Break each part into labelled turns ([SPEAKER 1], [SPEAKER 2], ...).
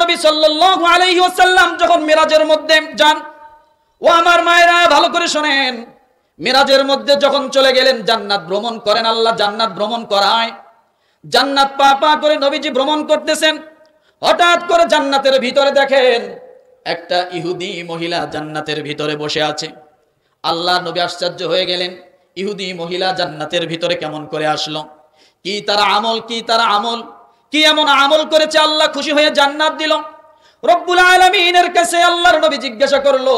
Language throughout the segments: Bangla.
[SPEAKER 1] নবী সাল্লাল্লাহু আলাইহি ওয়াসাল্লাম যখন মিরাজের মধ্যে যান, ও আমার মায়েরা ভালো করে শুনেন, মিরাজের মধ্যে যখন চলে গেলেন, জান্নাত ভ্রমণ করেন, আল্লাহ জান্নাত ভ্রমণ করায়। জান্নাত পা পা করে নবীজি ভ্রমণ করতেছেন। হঠাৎ করে জান্নাতের ভিতরে দেখেন একটা ইহুদি মহিলা জান্নাতের ভিতরে বসে আছে। আল্লাহ নবী আশ্চর্য হয়ে গেলেন, ইহুদি মহিলা জান্নাতের ভিতরে কেমন করে আসলো? কি তার আমল, কি এমন আমল করেছে আল্লাহ খুশি হয়ে জান্নাত দিল? রব্বুল আলামিনের কাছে আল্লাহর নবী জিজ্ঞাসা করলো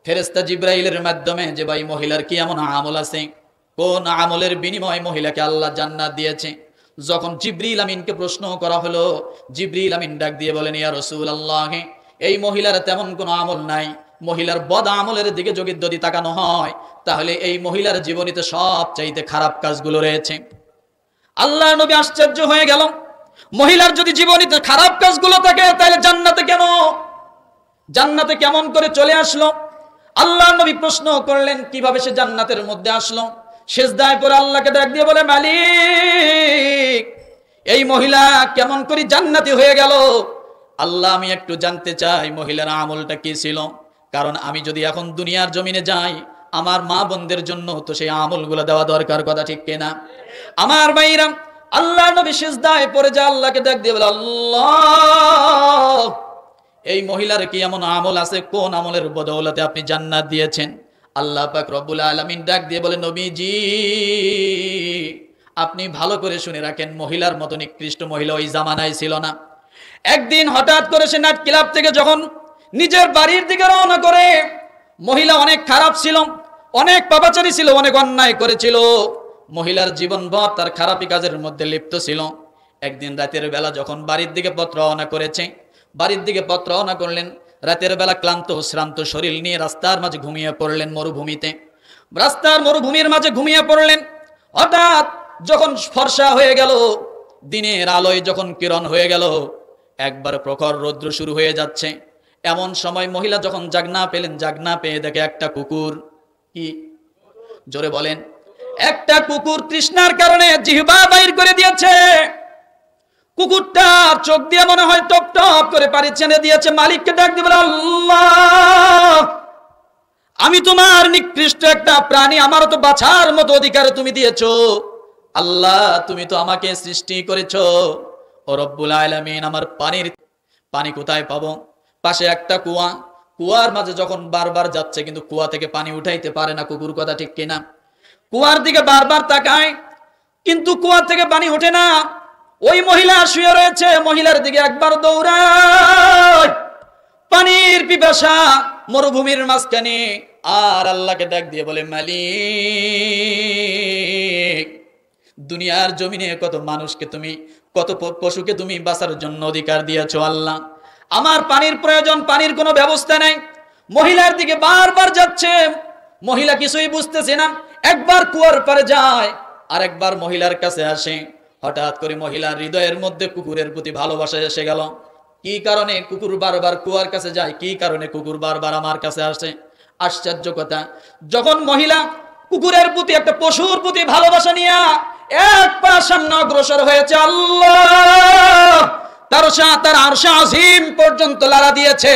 [SPEAKER 1] ফেরেশতা জিবরাইলের মাধ্যমে যে ভাই মহিলার কি এমন আমল আছে, কোন আমলের বিনিময়ে মহিলাকে আল্লাহ জান্নাত দিয়েছে? যখন জিবরিল আমিনকে প্রশ্ন করা হলো, জিবরিল আমিন ডাক দিয়ে বলেন, ইয়া রাসূলুল্লাহ, এই মহিলার তেমন কোনো আমল নাই। মহিলার বদ আমলের দিকে যদি তাকানো হয়, তাহলে এই মহিলার জীবনীতে সবচাইতে খারাপ কাজগুলো রয়েছে। আল্লাহ নবী আশ্চর্য হয়ে গেল, মহিলার যদি জীবনীতে খারাপ কাজগুলো থাকে, তাহলে জান্নাতে কেমন করে চলে আসলো? আল্লাহ নবী প্রশ্ন করলেন, কিভাবে সে জান্নাতের মধ্যে আসলো? সিজদায় পড়ে আল্লাহকে ডাক দিয়ে বলে, মালিক, এই মহিলা কেমন করে জান্নাতি হয়ে গেল? আল্লাহ, আমি একটু জানতে চাই মহিলার আমলটা কি ছিল, কারণ আমি যদি এখন দুনিয়ার জমিনে যাই, আমার মা বোনদের জন্য তো সেই আমলগুলো দেওয়া দরকার, কথা ঠিক কিনা? আমার ভাইরা, আল্লাহ নবী সিজদায় পড়ে যা আল্লাহকে ডাক দিয়ে বলে, আল্লাহ, এই মহিলার কি এমন আমল আছে, কোন আমলের বদৌলতে আপনি জান্নাত দিয়েছেন? আল্লাহ পাক রব্বুল আলামিন ডাক দিয়ে বলে, নবীজি, আপনি ভালো করে শুনে রাখেন, মহিলার মতো নিকৃষ্ট মহিলা ওই জামানায় ছিল না। একদিন হঠাৎ করে সে নাইট ক্লাব থেকে যখন নিজের বাড়ির দিকে রওনা করে, মহিলা অনেক খারাপ ছিল, অনেক পাপাচারী ছিল, অনেক অন্যায় করেছিল। মহিলার জীবনভর তার খারাপি কাজের মধ্যে লিপ্ত ছিল। একদিন রাতের বেলা যখন বাড়ির দিকে পথ রওনা করলেন, রাতের বেলা ক্লান্ত শ্রান্ত শরীর নিয়ে রাস্তার মাঝে ঘুমিয়ে পড়লেন, মরুভূমির মাঝে ঘুমিয়ে পড়লেন। হঠাৎ যখন ফর্সা হয়ে গেল, দিনের আলোয় যখন কিরণ হয়ে গেল, একবার প্রখর রৌদ্র শুরু হয়ে যাচ্ছে। এমন সময় মহিলা যখন জাগনা পেয়ে দেখে একটা কুকুর, কি জোরে বলেন, একটা কুকুর তৃষ্ণার কারণে জিহ্বা বাইর করে দিয়েছে। কুকুরটার চোখ দিয়ে মনে হয় টপ টপ করে পানি ছেড়ে দিয়েছে। মালিককে ডাক দিয়ে বলে, আল্লাহ, আমি তোমার নিকৃষ্ট একটা প্রাণী, আমারও তো বাঁচার মতো অধিকার তুমি দিয়েছো। আল্লাহ, তুমি তো আমাকে সৃষ্টি করেছো। ও রব্বুল আলামিন, আমার পানি কোথায় পাবো? পাশে একটা কুয়ার মাঝে যখন বারবার যাচ্ছে, কিন্তু কুয়া থেকে পানি উঠাইতে পারে না কুকুর, কথা ঠিক কিনা? কুয়ার দিকে বারবার তাকায়, কিন্তু কুয়া থেকে পানি ওঠে না। ওই মহিলা শুয়ে রয়েছে, মহিলার দিকে একবার দৌড়ায়, পানির পিপাসা মরুভূমির মাঝখানে। আর আল্লাহকে ডাক দিয়ে বলে, মালিক, দুনিয়ার জমিনে কত মানুষকে তুমি, কত পশুকে তুমি বাঁচার জন্য অধিকার দিয়েছো। আল্লাহ, আমার পানির প্রয়োজন, পানির কোনো ব্যবস্থা নাই। মহিলার দিকে বারবার যাচ্ছে, মহিলা কিছুই বুঝতেছে না। একবার কুয়ার পারে যায়, আর একবার মহিলার কাছে আসে। হঠাৎ করে মহিলার হৃদয়ের মধ্যে কুকুরের প্রতি ভালোবাসা এসে গেল। কি কারণে কুকুর বারবার কুয়ার কাছে যায়? কি কারণে কুকুর বারবার আমার কাছে আসে? আশ্চর্য কথা, যখন মহিলা কুকুরের প্রতি, একটা পশুর প্রতি ভালোবাসা নিয়ে এক পা সামনে অগ্রসর হয়েছে, আল্লাহ তার আরশে আজিম পর্যন্ত লাড়া দিয়েছে।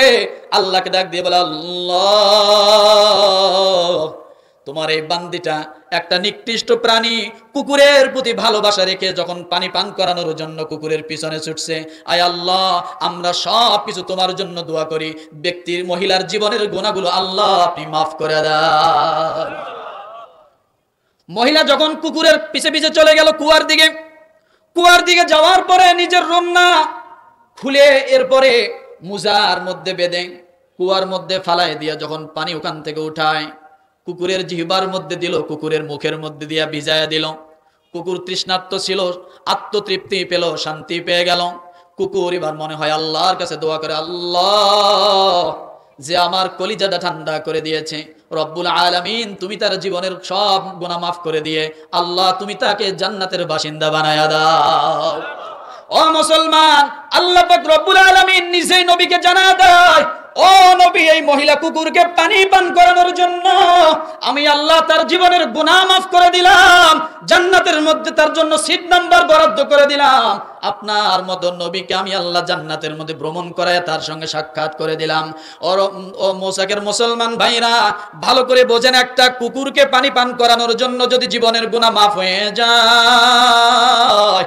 [SPEAKER 1] আল্লাহকে ডাক দিয়ে বলে, আল্লাহ, তোমার এই বান্দিটা একটা নিকৃষ্ট প্রাণী, কুকুরের প্রতি ভালোবাসা রেখে যখন পানি পান করানোর জন্য কুকুরের পিছনে ছুটছে। আয় আল্লাহ, আমরা সব কিছু তোমার জন্য দোয়া করি, ব্যক্তির মহিলার জীবনের গুনাহগুলো আল্লাহ আপনি মাফ করে দেন। মহিলা যখন কুকুরের পিছে পিছে চলে গেল কুয়ার দিকে যাওয়ার পরে নিজের রন্না খুলে, এরপরে মুজার মধ্যে বেঁধে কুয়ার মধ্যে ফালাই দিয়া যখন পানি ওখান থেকে উঠায়, কুকুরের জিহ্বার মধ্যে দিল, কুকুরের মুখের মধ্যে দিয়া ভিজায়া দিল। কুকুর তৃষ্ণার্ত ছিল, আত্মতৃপ্তি পেল, শান্তি পেয়ে গেল। কুকুর এবার মনে হয় আল্লাহর কাছে দোয়া করে, আল্লাহ, যে আমার কলিজাটা ঠান্ডা করে দিয়েছে, রব্বুল আলামিন, তুমি তার জীবনের সব গুনাহ মাফ করে দিয়ে আল্লাহ তুমি তাকে জান্নাতের বাসিন্দা বানায়া দাও। ও মুসলমান, আল্লাহ পাক রব্বুল আলামিন নিজেই নবীকে জানায়া দেয়, ও নবী, এই মহিলা কুকুরকে পানি পান করানোর জন্য আমি আল্লাহ তার জীবনের গুনাহ মাফ করে দিলাম, জান্নাতের মধ্যে তার জন্য সিট নাম্বার বরাদ্দ করে দিলাম। আপনার মতো নবীকে আমি আল্লাহ জান্নাতের মধ্যে ভ্রমণ করায় তার সঙ্গে সাক্ষাৎ করে দিলাম। ও মোসাকের মুসলমান ভাইরা, ভালো করে বোঝেন, একটা কুকুরকে পানি পান করানোর জন্য যদি জীবনের গুনাহ মাফ হয়ে যায়,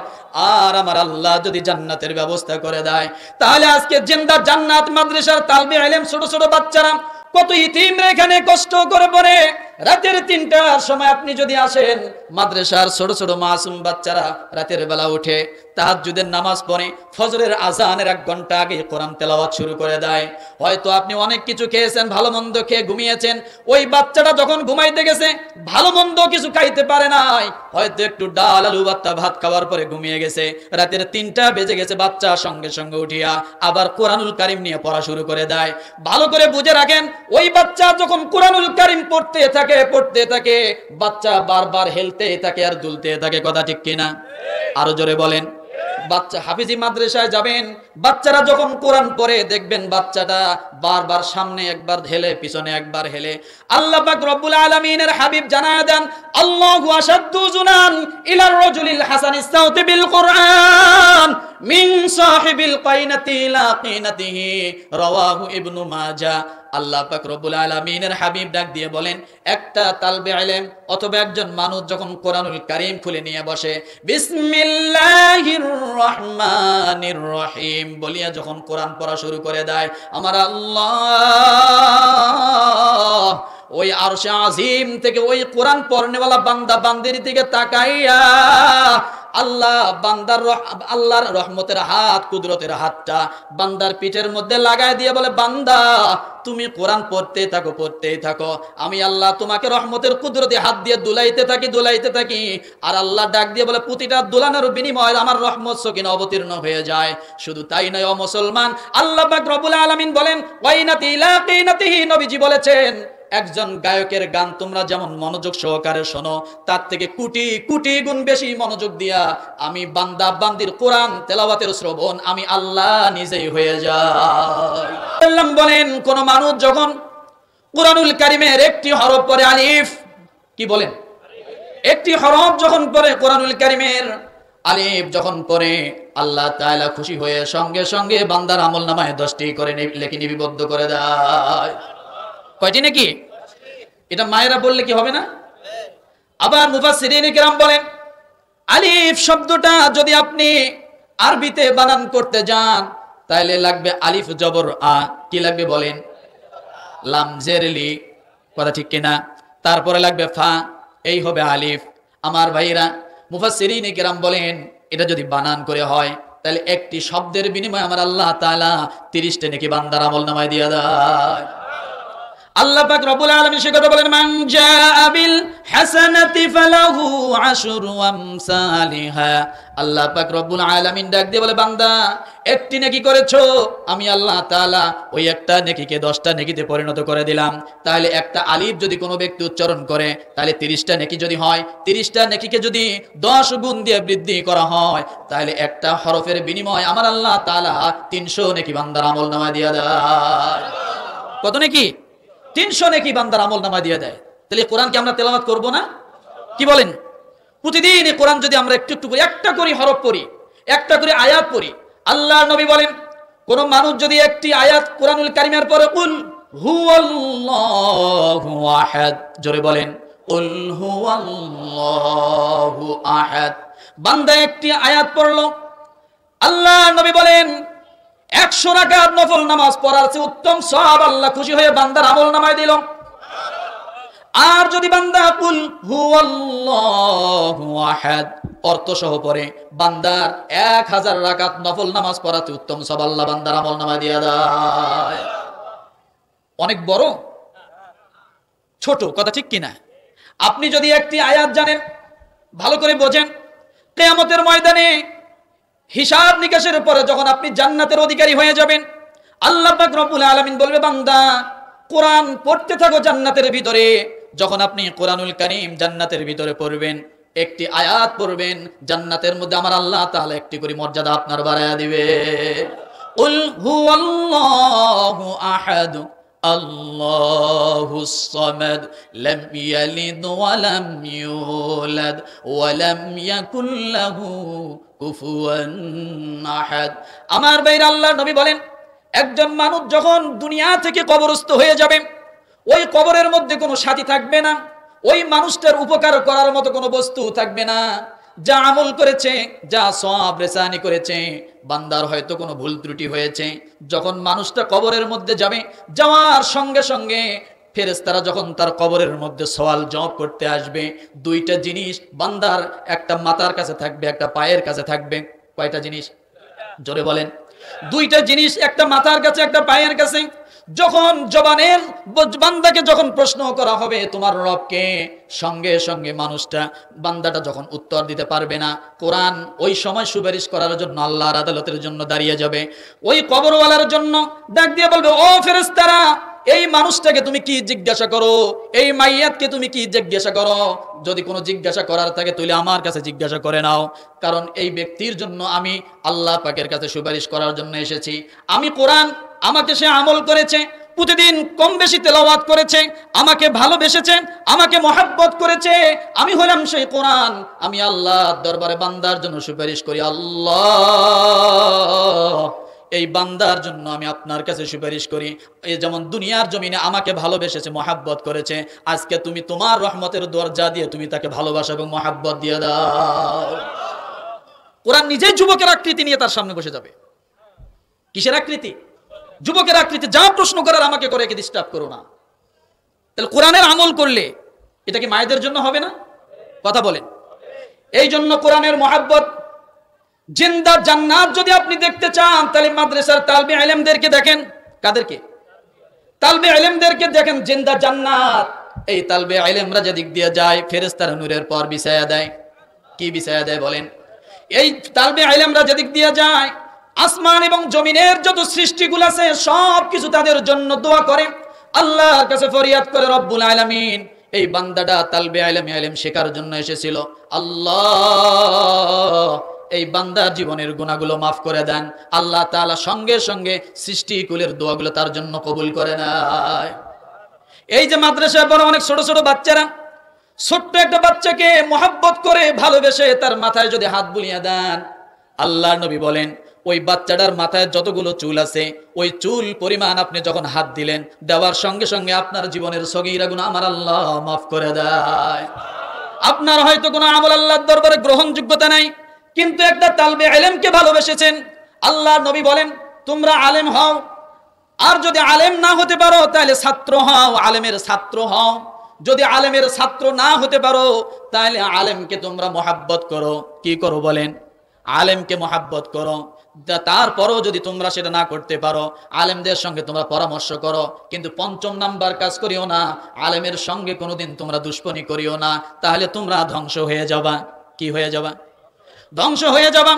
[SPEAKER 1] আর আমার আল্লাহ যদি জান্নাতের ব্যবস্থা করে দেয়, তাহলে আজকে জিন্দা জান্নাত মাদ্রাসার তালবে ইলম ছোট ছোট বাচ্চারা কত ইতিমরা এখানে কষ্ট করে পড়ে। রাতের ৩টার সময় আপনি যদি আসেন, মাদ্রাসার ছোট ছোট মাসুম বাচ্চারা রাতের বেলা উঠে তাহাজ্জুদের নামাজ পড়ে, ফজরের আজানের ১ ঘন্টা আগে কোরআন তেলাওয়াত শুরু করে দেয়। হয়তো আপনি অনেক কিছু খেয়েছেন, ভালো মন্দ খেয়ে ঘুমিয়েছেন, ওই বাচ্চাটা যখন ঘুমাইতে গেছে ভালো মন্দ কিছু খাইতে পারে নাই, হয়তো একটু ডাল আলু ভর্তা ভাত খাওয়ার পরে ঘুমিয়ে গেছে। রাতের ৩টা বেজে গেছে, বাচ্চা সঙ্গে সঙ্গে উঠিয়া আবার কোরআনুল কারীম নিয়ে পড়া শুরু করে দেয়। ভালো করে বুঝে রাখেন, ওই বাচ্চা যখন কোরআনুল কারীম পড়তে থাকে, বাচ্চা বারবার হেলতে থাকে আর দুলতে থাকে। কথা ঠিক কিনা? আরো জোরে বলেন। বাচ্চা হাফিজি মাদ্রাসায় যাবেন, বাচ্চারা যখন কোরআন পড়ে দেখবেন বাচ্চাটা বারবার সামনে একবার হেলে পিছনে একবার হেলে। আল্লাহ পাক রব্বুল আলামিনের হাবিব জানায়া দেন, আল্লাহু আশাদ্দু জুনান ইলার রাজুলিল হাসানিস সাউতি বিল কুরআন মিন সাহিবিল কাইনাতি ইলা কাইনাতিহি, রাওয়াহু ইবনু মাজাহ। আল্লাহ পাক রব্বুল আলামিনের হাবিব ডাক দিয়ে বলেন, একটা তালবে ইলম অথবা একজন মানুষ যখন কোরআনুল কারীম খুলে নিয়ে বসে, বিসমিল্লাহির রহমানির রহিম বলিয়া যখন কোরআন পড়া শুরু করে দেয়, আমার আল্লাহ ওই আরশে আজিম থেকে ওই কোরআন পড়নেওয়ালা বান্দা বান্দির দিকে তাকাইয়া আল্লাহর রহমতের হাত, কুদরতের হাতটা বান্দার পিঠের মধ্যে লাগায় দিয়ে বলে, বান্দা তুমি কোরআন পড়তে থাকো, আমি আল্লাহ তোমাকে রহমতের কুদরতি হাত দিয়ে দুলাইতে থাকি। আর আল্লাহ ডাক দিয়ে বলে, প্রতিটা দুলানোর বিনিময়ে আমার রহমত সকিনা অবতীর্ণ হয়ে যায়। শুধু তাই নয় ও মুসলমান, আল্লাহ পাক রব্বুল আলামিন বলেন, ওয়াইনাতি ইলা কিনাতিহি, নবীজি বলেছেন, একজন গায়কের গান তোমরা যেমন মনোযোগ সহকারে শোনো, তার থেকে কোটি কোটি গুণ বেশি মনোযোগ দিয়া আমি বান্দা বান্দির কোরআন তেলাওয়াতের শ্রবণ আমি আল্লাহ নিজেই হয়ে যাই। আল্লাহ বলেন, কোন মানুষ যখন কোরআনুল কারীমের একটি হরফ পড়ে, আলিফ, কি বলেন, একটি হরফ যখন পড়ে কোরআনুল কারীমের আলিফ যখন পড়ে, আল্লাহ তাআলা খুশি হয়ে সঙ্গে সঙ্গে বান্দার আমলনামায় 10টি করে লেখি লিপিবদ্ধ করে দেয়। কয়টি নাকি? এটা মায়েরা বললে কি হবে না? আবার মুফাসসিরিন কিরাম বলেন, আলিফ শব্দটা যদি আপনি আরবিতে বানান করতে যান, তাহলে লাগবে আলিফ জবর আ, কি লাগবে বলেন, লাম জের লি, কথা ঠিক কিনা? তারপরে লাগবে ফা, এই হবে আলিফ। আমার ভাইরা, মুফাসসিরিন কিরাম বলেন, এটা যদি বানান করে হয়, তাহলে একটি শব্দের বিনিময়ে আমার আল্লাহ তাআলা 30টা নেকি বান্দার আমলনামায় দিয়ে দেয়। আল্লাহ পাক রব্বুল আলামিন সে কথা বলেন, মান জাআ বিল হাসানাতি ফালাহু আশরু আমসালিহা। আল্লাহ পাক রব্বুল আলামিন ডাক দিয়ে বলে, বান্দা একটি নেকি করেছো, আমি আল্লাহ তাআলা ওই একটা নেকিকে 10টা নেকিতে পরিণত করে দিলাম। তাহলে একটা আলিফ যদি কোনো ব্যক্তি উচ্চারণ করে, তাহলে 30টা নেকি যদি হয়, 30টা নেকিকে যদি 10 গুণ দিয়ে বৃদ্ধি করা হয়, তাহলে একটা হরফের বিনিময়ে আমার আল্লাহ তাআলা 300 নেকি বান্দার আমলনামায় দিয়ে দেয়। কত নেকি? 300 নেকি বান্দার আমলনামায় দিয়ে দেয়। তাহলে কোরআনকে আমরা তেলাওয়াত করব না? কি বলেন? প্রতিদিন এই কোরআন যদি আমরা একটু একটু করে একটা করে হরফ পড়ি, একটা করে আয়াত পড়ি, আল্লাহর নবী বলেন, কোন মানুষ যদি একটি আয়াত কোরআনুল কারীমের পরে কুল হুয়াল্লাহু আহাদ, জোরে বলেন, কুল হুয়াল্লাহু আহাদ, বান্দা একটি আয়াত পড়লো, আল্লাহর নবী বলেন 100 রাকাত নফল নামাজ পড়ার চেয়ে উত্তম সওয়াব আল্লাহ খুশি হয়ে বান্দার আমলনামায় দিল। আর যদি বান্দা কুল হুয়াল্লাহু আহাদ অর্থ সহ পড়ে, বান্দার 1000 রাকাত নফল নামাজ পড়াতে উত্তম সওয়াব আল্লাহ বান্দার আমলনামায় দিয়ে দেয়। অনেক বড় ছোট, কথা ঠিক কিনা? আপনি যদি একটি আয়াত জানেন, ভালো করে বোঝেন, কিয়ামতের ময়দানে হিসাব নিকাশের পরে যখন আপনি জান্নাতের অধিকারী হয়ে যাবেন, আল্লাহ পাক রব্বুল আলামিন বলবে, বান্দা কোরআন পড়তে থাকো জান্নাতের ভিতরে। যখন আপনি কোরআনুল কারীম জান্নাতের ভিতরে পড়বেন, একটি আয়াত পড়বেন, জান্নাতের মধ্যে আমার আল্লাহ তাআলা একটি করে মর্যাদা আপনার বাড়ায়া দিবে। কুল হুয়াল্লাহু আহাদ আল্লাহুস সামাদ লাম ইয়ালিদ ওয়া লাম ইউলাদ ওয়া লাম ইয়াকুল লাহু কুফুয়ান আহাদ। আমার ভাইরা, আল্লাহর নবী বলেন, একজন মানুষ যখন দুনিয়া থেকে কবরস্থ হয়ে যাবে, ওই কবরের মধ্যে কোনো সাথী থাকবে না, ওই মানুষটার উপকার করার মতো কোনো বস্তু থাকবে না। যা আমল করেছে, যা সওয়াব রেসানি করেছে, বান্দার হয়তো কোনো ভুল ত্রুটি হয়েছে, যখন মানুষটা কবরের মধ্যে যাবে, যাওয়ার সঙ্গে সঙ্গে ফেরেশতারা যখন তার কবরের মধ্যে সওয়াল জবাব করতে আসবে, দুইটা জিনিস বান্দার, একটা মাথার কাছে থাকবে, একটা পায়ের কাছে থাকবে। কয়টা জিনিস? জোরে বলেন। দুইটা জিনিস, একটা মাথার কাছে, একটা পায়ের কাছে। যখন জবানের বান্দাকে যখন প্রশ্ন করা হবে তোমার রবকে, সঙ্গে সঙ্গে মানুষটা, বান্দাটা যখন উত্তর দিতে পারবে না, কোরআন ওই সময় সুপারিশ করার জন্য আল্লাহর আদালতের জন্য দাঁড়িয়ে যাবে। ওই কবরওয়ালার জন্য ডাক দিয়ে বলবে, ও ফেরেশতারা, এই মানুষটাকে তুমি কি জিজ্ঞাসা করো, এই মাইয়াতকে তুমি কি জিজ্ঞাসা করো? যদি কোনো জিজ্ঞাসা করার থাকে তাহলে আমার কাছে জিজ্ঞাসা করে নাও, কারণ এই ব্যক্তির জন্য আমি আল্লাহ পাকের কাছে সুপারিশ করার জন্য এসেছি। আমি কোরআন, আমাকে সে আমল করেছে, প্রতিদিন কম বেশি তেলাওয়াত করেছে, আমাকে ভালোবেসেছে, আমাকে মহব্বত করেছে, আমি হলাম সেই কোরআন। আমি আল্লাহর দরবারে বান্দার জন্য সুপারিশ করি, আল্লাহ এই বান্দার জন্য আমি আপনার কাছে সুপারিশ করি। এই যেমন দুনিয়ার জমিনে আমাকে ভালোবেসেছে, মহাব্বত করেছে, আজকে তুমি তোমার রহমতের দরজা দিয়ে তুমি তাকে ভালোবাসা এবং মহাব্বত দিয়ে দাও। কোরআন নিজেই যুবকের আকৃতি নিয়ে তার সামনে বসে যাবে। কিসের আকৃতি? যুবকের আকৃতি। যা প্রশ্ন করার আমাকে করে, একে ডিস্টার্ব করো না। তাহলে কোরআনের আমল করলে এটা কি মায়েদের জন্য হবে না? কথা বলেন। এই জন্য কোরআনের মহাব্বত, জিন্দা জান্নাত যদি আপনি দেখতে চান, তাহলে মাদ্রাসার তালবে ইলমদেরকে দেখেন। কাদেরকে? তালবে ইলমদেরকে দেখেন। জিন্দা জান্নাত, এই তালবে ইলমরা যেদিক দিয়ে যায়, ফেরেশতারা নূরের পর বিছায়া দেয়। কি বিছায়া দেয় বলেন? এই তালবে ইলমরা যেদিক দিয়ে যায়, আসমান এবং জমিনের যত সৃষ্টিগুলো আছে সব কিছু তাদের জন্য দোয়া করে, আল্লাহর কাছে ফরিয়াদ করে, রব্বুল আলামিন এই বান্দাটা তালবে ইলম শেখার জন্য এসেছিল, আল্লাহ এই বান্দার জীবনের গুনাহগুলো মাফ করে দেন। আল্লাহ তাআলা সঙ্গে সঙ্গে সৃষ্টিকুলের দোয়াগুলো তার জন্য কবুল করে নেয়। এই যে মাদ্রাসায় পড়া অনেক ছোট ছোট বাচ্চারা, ছোট্ট একটা বাচ্চাকে মহব্বত করে ভালোবেসে তার মাথায় যদি হাত বুলিয়ে দেন, আল্লাহর নবী বলেন ওই বাচ্চাটার মাথায় যতগুলো চুল আছে, ওই চুল পরিমাণ আপনি যখন হাত দিলেন, দেওয়ার সঙ্গে সঙ্গে আপনার জীবনের সগীরা গুনাহ আমার আল্লাহ মাফ করে দেয়। আপনার হয়তো কোনো আমল আল্লাহর দরবারে গ্রহণযোগ্যতা নাই, কিন্তু একটা তালবে ইলমকে ভালোবেসেছেন। আল্লাহর নবী বলেন তোমরা আলেম হও, আর যদি আলেম না হতে পারো তাহলে ছাত্র হও, আলেমের ছাত্র হও। যদি আলেমের ছাত্র না হতে পারো তাহলে আলেমকে তোমরা মহাব্বত করো। কি করো বলেন? আলেমকে মহাব্বত করো। তারপরও যদি তোমরা সেটা না করতে পারো, আলেমদের সঙ্গে তোমরা পরামর্শ করো, কিন্তু পঞ্চম নাম্বার কাজ করিও না, আলেমের সঙ্গে কোনোদিন তোমরা দুশ্মনী করিও না, তাহলে তোমরা ধ্বংস হয়ে যাবা। কি হয়ে যাবা? ধ্বংস হয়ে যাবা।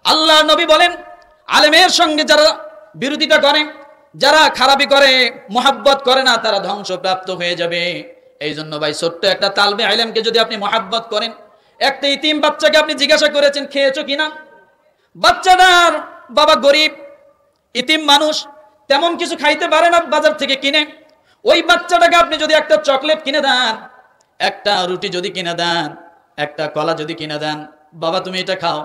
[SPEAKER 1] আল্লাহর নবী বলেন আলেমের সঙ্গে যারা বিরোধিতা করে, যারা খারাপি করে, মহাব্বত করে না, তারা ধ্বংসপ্রাপ্ত হয়ে যাবে। এই জন্য ভাই, ছোট্ট একটা তালবে ইলমকে যদি আপনি মহাব্বত করেন, একটা ইতিম বাচ্চাকে আপনি জিজ্ঞাসা করেছেন খেয়েছো কিনা, বাচ্চাটার বাবা গরিব, ইতিম মানুষ, তেমন কিছু খাইতে পারে না বাজার থেকে কিনে, ওই বাচ্চাটাকে আপনি যদি একটা চকলেট কিনে দেন, একটা রুটি যদি কিনে দেন, একটা কলা যদি কিনে দেন, বাবা তুমি এটা খাও,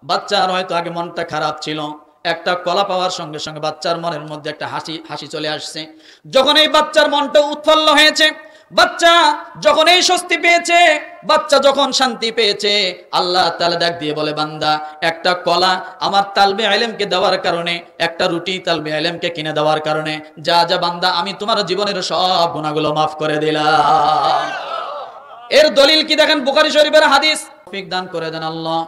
[SPEAKER 1] বাচ্চার হয়তো আগে মনটা খারাপ ছিল, একটা কলা পাওয়ার সঙ্গে সঙ্গে বাচ্চার মনের মধ্যে একটা হাসি চলে আসছে। যখন এই বাচ্চার মনটা উৎফুল্ল হয়েছে, বাচ্চা যখন এই স্বস্তি পেয়েছে, বাচ্চা যখন শান্তি পেয়েছে, আল্লাহ তাআলা ডাক দিয়ে বলে বান্দা একটা কলা আমার তালবে ইলমকে দেওয়ার কারণে, একটা রুটি তালবে ইলমকে কিনে দেওয়ার কারণে, যা যা বান্দা আমি তোমার জীবনের সব গুনাহগুলো মাফ করে দিলাম। এর দলিল কি দেখেন? বুখারী শরীফের হাদিস। তৌফিক দান করে দেন আল্লাহ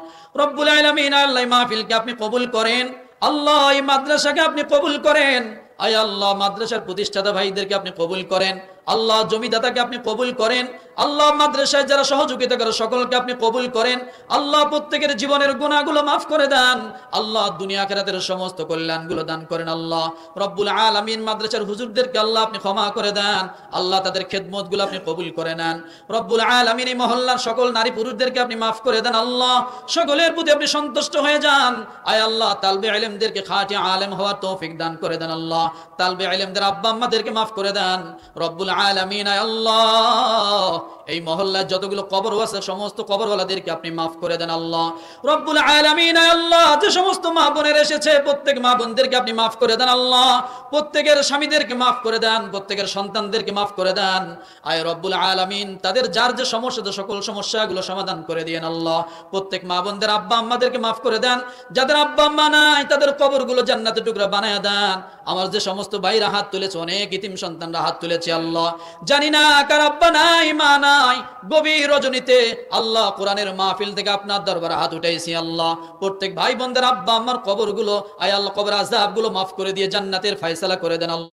[SPEAKER 1] রব্বুল আলামিন। আল্লাহ মাহফিলকে আপনি কবুল করেন, আল্লাহ এই মাদ্রাসাকে আপনি কবুল করেন, আয় আল্লাহ মাদ্রাসার প্রতিষ্ঠাতা ভাইদেরকে আপনি কবুল করেন, আল্লাহ জমিদাতাকে আপনি কবুল করেন, আল্লাহ মাদ্রাসায় যারা সহযোগিতা করে সকলকে আপনি কবুল করেন, আল্লাহ প্রত্যেকের জীবনের গুনাহগুলো মাফ করে দেন, আল্লাহ দুনিয়া আখিরাতের সমস্ত কল্যাণগুলো দান করেন। আল্লাহ রব্বুল আলামিন মাদ্রাসার হুজুরদেরকে আল্লাহ আপনি ক্ষমা করে দেন, আল্লাহ তাদের খেদমতগুলো আপনি কবুল করে নেন। রব্বুল আলামিন এই মহল্লার সকল নারী পুরুষদেরকে আপনি মাফ করে দেন, আল্লাহ সকলের প্রতি আপনি সন্তুষ্ট হয়ে যান। আয় আল্লাহ তালবে ইলমদেরকে খাঁটি আলেম হওয়ার তৌফিক দান করে দেন, আল্লাহ তালবে ইলমদের আব্বা আম্মাদেরকে মাফ করে দেন রব্বুল আলামিন। আয় আল্লাহ এই মহল্লায় যতগুলো কবর আছে সমস্ত কবরওয়ালাদেরকে আপনি মাফ করে দেন, আল্লাহ রব্বুল আলামিন। আয় আল্লাহ যে সমস্ত মা বোনের এসেছে প্রত্যেক মা বোনদেরকে আপনি মাফ করে দেন, আল্লাহ প্রত্যেকের স্বামীদেরকে মাফ করে দেন, প্রত্যেকের সন্তানদেরকে মাফ করে দেন। আয় রব্বুল আলামিন তাদের যার যে সমস্যা সকল সমস্যাগুলো সমাধান করে দিয়েন, আল্লাহ প্রত্যেক মা বোনদের আব্বা আম্মাদেরকে মাফ করে দেন, যাদের আব্বা আম্মা নাই তাদের কবরগুলো জান্নাতের টুকরা বানায় দেন। আমার যে সমস্ত ভাইরা হাত তুলেছে, অনেক ইতিম সন্তানরা হাত তুলেছে, আল্লাহ জানি না কার আব্বা নাই মা নাই, গভীর রজনীতে আল্লাহ কোরআনের মাহফিল থেকে আপনার দরবারে হাত উঠাইছি, আল্লাহ প্রত্যেক ভাই বোনদের আব্বা আম্মার কবরগুলো আয় আল্লাহ কবর আযাবগুলো মাফ করে দিয়ে জান্নাতের ফয়সালা করে দেন, আল্লাহ।